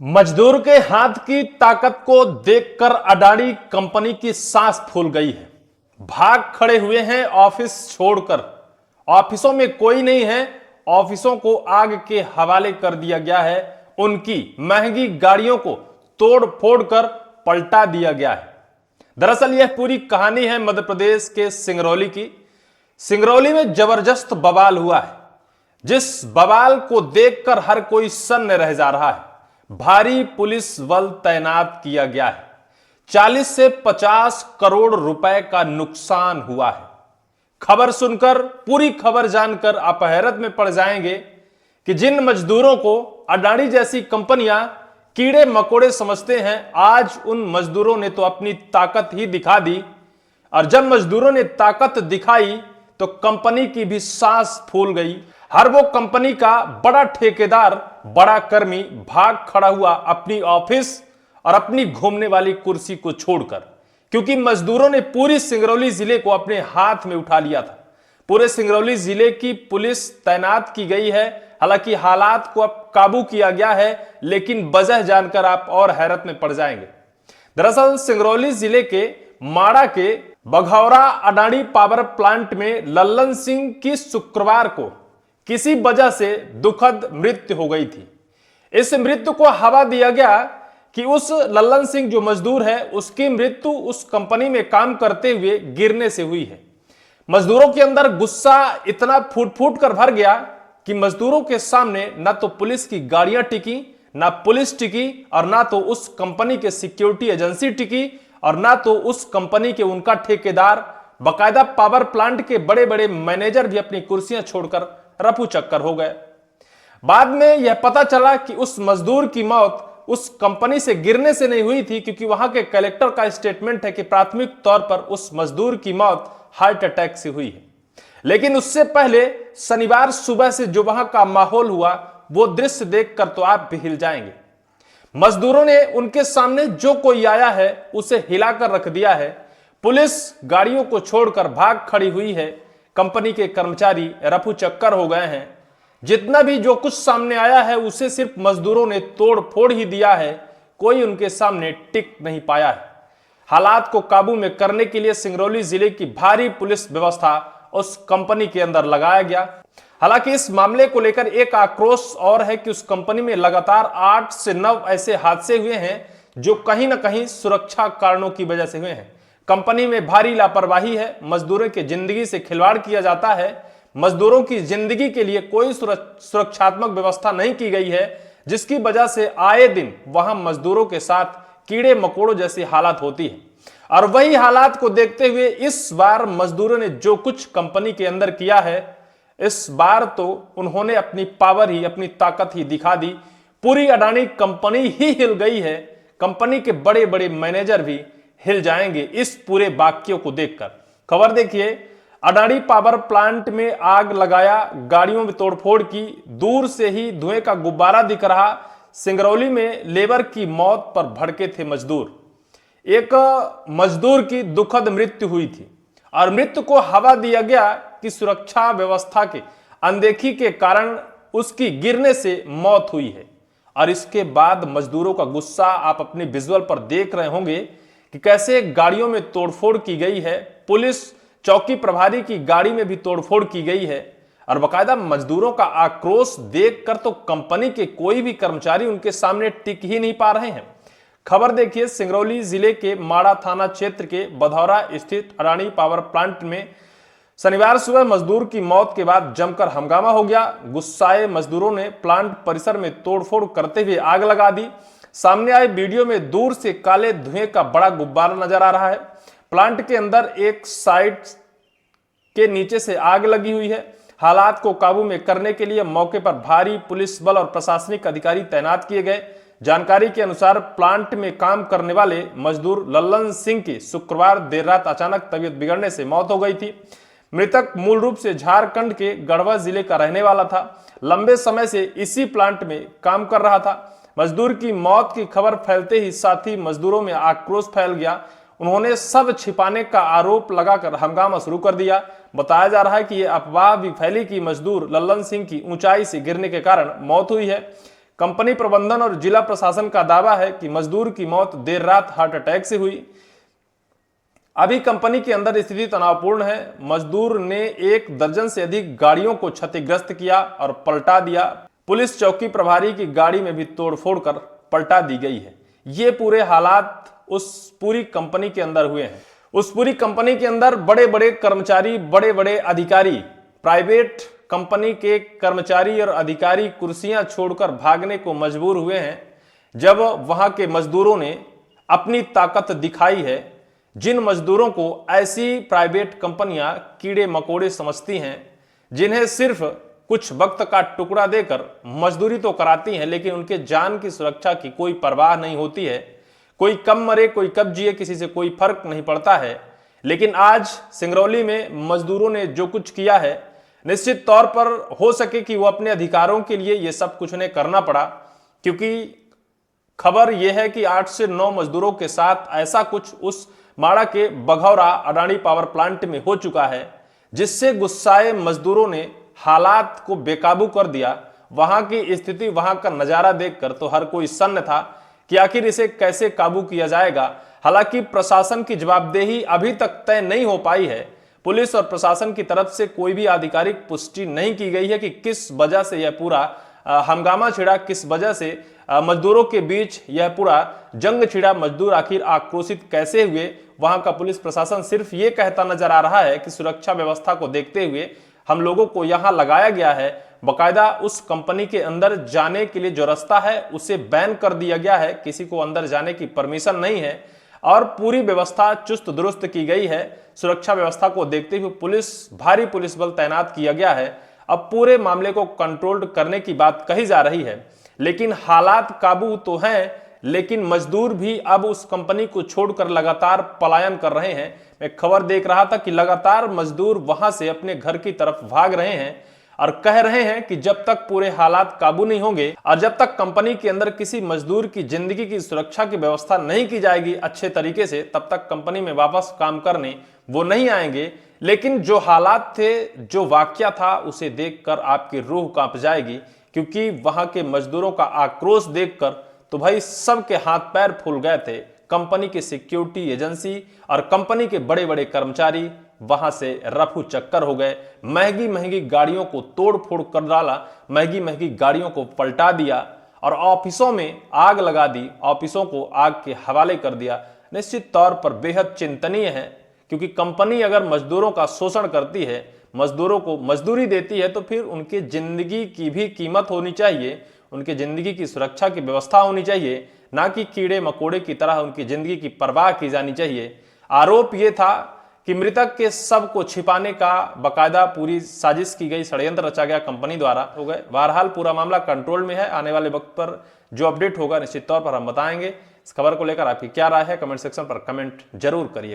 मजदूर के हाथ की ताकत को देखकर अडानी कंपनी की सांस फूल गई है। भाग खड़े हुए हैं ऑफिस छोड़कर। ऑफिसों में कोई नहीं है, ऑफिसों को आग के हवाले कर दिया गया है। उनकी महंगी गाड़ियों को तोड़ फोड़ कर पलटा दिया गया है। दरअसल यह पूरी कहानी है मध्य प्रदेश के सिंगरौली की। सिंगरौली में जबरदस्त बवाल हुआ है, जिस बवाल को देखकर हर कोई सन्न रह जा रहा है। भारी पुलिस बल तैनात किया गया है। 40 से 50 करोड़ रुपए का नुकसान हुआ है। खबर सुनकर, पूरी खबर जानकर आप हैरत में पड़ जाएंगे कि जिन मजदूरों को अडानी जैसी कंपनियां कीड़े मकोड़े समझते हैं, आज उन मजदूरों ने तो अपनी ताकत ही दिखा दी। और जब मजदूरों ने ताकत दिखाई तो कंपनी की भी सांस फूल गई। हर वो कंपनी का बड़ा ठेकेदार, बड़ा कर्मी भाग खड़ा हुआ अपनी ऑफिस और अपनी घूमने वाली कुर्सी को छोड़कर, क्योंकि मजदूरों ने पूरी सिंगरौली जिले को अपने हाथ में उठा लिया था। पूरे सिंगरौली जिले की पुलिस तैनात की गई है। हालांकि हालात को अब काबू किया गया है, लेकिन वजह जानकर आप और हैरत में पड़ जाएंगे। दरअसल सिंगरौली जिले के माड़ा के बघौरा अडानी पावर प्लांट में लल्लन सिंह की शुक्रवार को किसी वजह से दुखद मृत्यु हो गई थी। इस मृत्यु को हवा दिया गया कि उस लल्लन सिंह जो मजदूर है, उसकी मृत्यु उस कंपनी में काम करते हुए गिरने से हुई है। मजदूरों के अंदर गुस्सा इतना फूट फूट कर भर गया कि मजदूरों के सामने ना तो पुलिस की गाड़ियां टिकी, ना पुलिस टिकी, और ना तो उस कंपनी के सिक्योरिटी एजेंसी टिकी, और ना तो उस कंपनी के उनका ठेकेदार। बाकायदा पावर प्लांट के बड़े बड़े मैनेजर भी अपनी कुर्सियां छोड़कर रफू चक्कर हो गए। बाद में यह पता चला कि उस मजदूर की मौत उस कंपनी से गिरने से नहीं हुई थी, क्योंकि वहां के कलेक्टर का स्टेटमेंट है कि प्राथमिक तौर पर उस मजदूर की मौत हार्ट अटैक से हुई है। लेकिन उससे पहले शनिवार सुबह से जो वहां का माहौल हुआ, वो दृश्य देखकर तो आप भी हिल जाएंगे। मजदूरों ने उनके सामने जो कोई आया है उसे हिलाकर रख दिया है। पुलिस गाड़ियों को छोड़कर भाग खड़ी हुई है। कंपनी के कर्मचारी रफू चक्कर हो गए हैं। जितना भी जो कुछ सामने आया है उसे सिर्फ मजदूरों ने तोड़ फोड़ ही दिया है। कोई उनके सामने टिक नहीं पाया है। हालात को काबू में करने के लिए सिंगरौली जिले की भारी पुलिस व्यवस्था उस कंपनी के अंदर लगाया गया। हालांकि इस मामले को लेकर एक आक्रोश और है कि उस कंपनी में लगातार 8 से 9 ऐसे हादसे हुए हैं जो कहीं ना कहीं सुरक्षा कारणों की वजह से हुए हैं। कंपनी में भारी लापरवाही है। मजदूरों की जिंदगी से खिलवाड़ किया जाता है। मजदूरों की जिंदगी के लिए कोई सुरक्षात्मक व्यवस्था नहीं की गई है, जिसकी वजह से आए दिन वहां मजदूरों के साथ कीड़े मकोड़ों जैसी हालत होती है। और वही हालात को देखते हुए इस बार मजदूरों ने जो कुछ कंपनी के अंदर किया है, इस बार तो उन्होंने अपनी पावर ही, अपनी ताकत ही दिखा दी। पूरी अडानी कंपनी ही हिल गई है। कंपनी के बड़े बड़े मैनेजर भी हिल जाएंगे इस पूरे वाक्यों को देखकर। खबर देखिए, अडानी पावर प्लांट में आग लगाया, गाड़ियों में तोड़फोड़ की, दूर से ही धुएं का गुब्बारा दिख रहा। सिंगरौली में लेबर की मौत पर भड़के थे मजदूर। एक मजदूर की दुखद मृत्यु हुई थी और मृत्यु को हवा दिया गया कि सुरक्षा व्यवस्था के अनदेखी के कारण उसकी गिरने से मौत हुई है। और इसके बाद मजदूरों का गुस्सा आप अपने विजुअल पर देख रहे होंगे कि कैसे गाड़ियों में तोड़फोड़ की गई है। पुलिस चौकी प्रभारी की गाड़ी में भी तोड़फोड़ की गई है। और बाकायदा मजदूरों का आक्रोश देखकर तो कंपनी के कोई भी कर्मचारी उनके सामने टिक ही नहीं पा रहे हैं। खबर देखिए, सिंगरौली जिले के माड़ा थाना क्षेत्र के बधौरा स्थित अडानी पावर प्लांट में शनिवार सुबह मजदूर की मौत के बाद जमकर हंगामा हो गया। गुस्साए मजदूरों ने प्लांट परिसर में तोड़फोड़ करते हुए आग लगा दी। सामने आए वीडियो में दूर से काले धुएं का बड़ा गुब्बारा नजर आ रहा है। प्लांट के अंदर एक साइड के नीचे से आग लगी हुई है। हालात को काबू में करने के लिए मौके पर भारी पुलिस बल और प्रशासनिक अधिकारी तैनात किए गए। जानकारी के अनुसार प्लांट में काम करने वाले मजदूर लल्लन सिंह की शुक्रवार देर रात अचानक तबीयत बिगड़ने से मौत हो गई थी। मृतक मूल रूप से झारखंड के गढ़वा जिले का रहने वाला था। लंबे समय से इसी प्लांट में काम कर रहा था। मजदूर की मौत की खबर फैलते ही साथी मजदूरों में आक्रोश फैल गया। उन्होंने सब छिपाने का आरोप लगाकर हंगामा शुरू कर दिया। बताया जा रहा है कि यह अफवाह भी फैली कि मजदूर लल्लन सिंह की ऊंचाई से गिरने के कारण मौत हुई है। कंपनी प्रबंधन और जिला प्रशासन का दावा है कि मजदूर की मौत देर रात हार्ट अटैक से हुई। अभी कंपनी के अंदर स्थिति तनावपूर्ण है। मजदूर ने 1 दर्जन से अधिक गाड़ियों को क्षतिग्रस्त किया और पलटा दिया। पुलिस चौकी प्रभारी की गाड़ी में भी तोड़फोड़ कर पलटा दी गई है। ये पूरे हालात उस पूरी कंपनी के अंदर हुए हैं। उस पूरी कंपनी के अंदर बड़े बड़े कर्मचारी, बड़े बड़े अधिकारी, प्राइवेट कंपनी के कर्मचारी और अधिकारी कुर्सियां छोड़कर भागने को मजबूर हुए हैं जब वहां के मजदूरों ने अपनी ताकत दिखाई है। जिन मजदूरों को ऐसी प्राइवेट कंपनियां कीड़े मकोड़े समझती हैं, जिन्हें सिर्फ कुछ वक्त का टुकड़ा देकर मजदूरी तो कराती हैं, लेकिन उनके जान की सुरक्षा की कोई परवाह नहीं होती है। कोई कब मरे कोई कब जिए, किसी से कोई फर्क नहीं पड़ता है। लेकिन आज सिंगरौली में मजदूरों ने जो कुछ किया है, निश्चित तौर पर हो सके कि वो अपने अधिकारों के लिए ये सब कुछ उन्हें करना पड़ा, क्योंकि खबर यह है कि 8 से 9 मजदूरों के साथ ऐसा कुछ उस माड़ा के बघौरा अडानी पावर प्लांट में हो चुका है, जिससे गुस्साए मजदूरों ने हालात को बेकाबू कर दिया। वहां की स्थिति, वहां का नजारा देखकर तो हर कोई सन्न था कि आखिर इसे कैसे काबू किया जाएगा। हालांकि प्रशासन की जवाबदेही अभी तक तय नहीं हो पाई है। पुलिस और प्रशासन की तरफ से कोई भी आधिकारिक पुष्टि नहीं की गई है कि किस वजह से यह पूरा हंगामा छिड़ा, किस वजह से मजदूरों के बीच यह पूरा जंग छिड़ा, मजदूर आखिर आक्रोशित कैसे हुए। वहां का पुलिस प्रशासन सिर्फ ये कहता नजर आ रहा है कि सुरक्षा व्यवस्था को देखते हुए हम लोगों को यहां लगाया गया है। बकायदा उस कंपनी के अंदर जाने के लिए जो रास्ता है उसे बैन कर दिया गया है, किसी को अंदर जाने की परमिशन नहीं है और पूरी व्यवस्था चुस्त दुरुस्त की गई है। सुरक्षा व्यवस्था को देखते हुए भारी पुलिस बल तैनात किया गया है। अब पूरे मामले को कंट्रोल करने की बात कही जा रही है, लेकिन हालात काबू तो हैं, लेकिन मजदूर भी अब उस कंपनी को छोड़कर लगातार पलायन कर रहे हैं। मैं खबर देख रहा था कि लगातार मजदूर वहां से अपने घर की तरफ भाग रहे हैं और कह रहे हैं कि जब तक पूरे हालात काबू नहीं होंगे और जब तक कंपनी के अंदर किसी मजदूर की जिंदगी की सुरक्षा की व्यवस्था नहीं की जाएगी अच्छे तरीके से, तब तक कंपनी में वापस काम करने वो नहीं आएंगे। लेकिन जो हालात थे, जो वाकया था, उसे देखकर आपकी रूह कांप जाएगी, क्योंकि वहां के मजदूरों का आक्रोश देखकर तो भाई सबके हाथ पैर फूल गए थे। कंपनी की सिक्योरिटी एजेंसी और कंपनी के बड़े बड़े कर्मचारी वहां से रफू चक्कर हो गए। महंगी महंगी गाड़ियों को तोड़ फोड़ कर डाला, महंगी महंगी गाड़ियों को पलटा दिया और ऑफिसों में आग लगा दी, ऑफिसों को आग के हवाले कर दिया। निश्चित तौर पर बेहद चिंतनीय है, क्योंकि कंपनी अगर मजदूरों का शोषण करती है, मजदूरों को मजदूरी देती है, तो फिर उनकी जिंदगी की भी कीमत होनी चाहिए, उनकी जिंदगी की सुरक्षा की व्यवस्था होनी चाहिए, ना कि कीड़े मकोड़े की तरह उनकी जिंदगी की परवाह की जानी चाहिए। आरोप यह था कि मृतक के शव को छिपाने का बकायदा पूरी साजिश की गई, षड्यंत्र रचा गया कंपनी द्वारा। हो गए। बहरहाल पूरा मामला कंट्रोल में है। आने वाले वक्त पर जो अपडेट होगा निश्चित तौर पर हम बताएंगे। इस खबर को लेकर आपकी क्या राय है, कमेंट सेक्शन पर कमेंट जरूर करिएगा।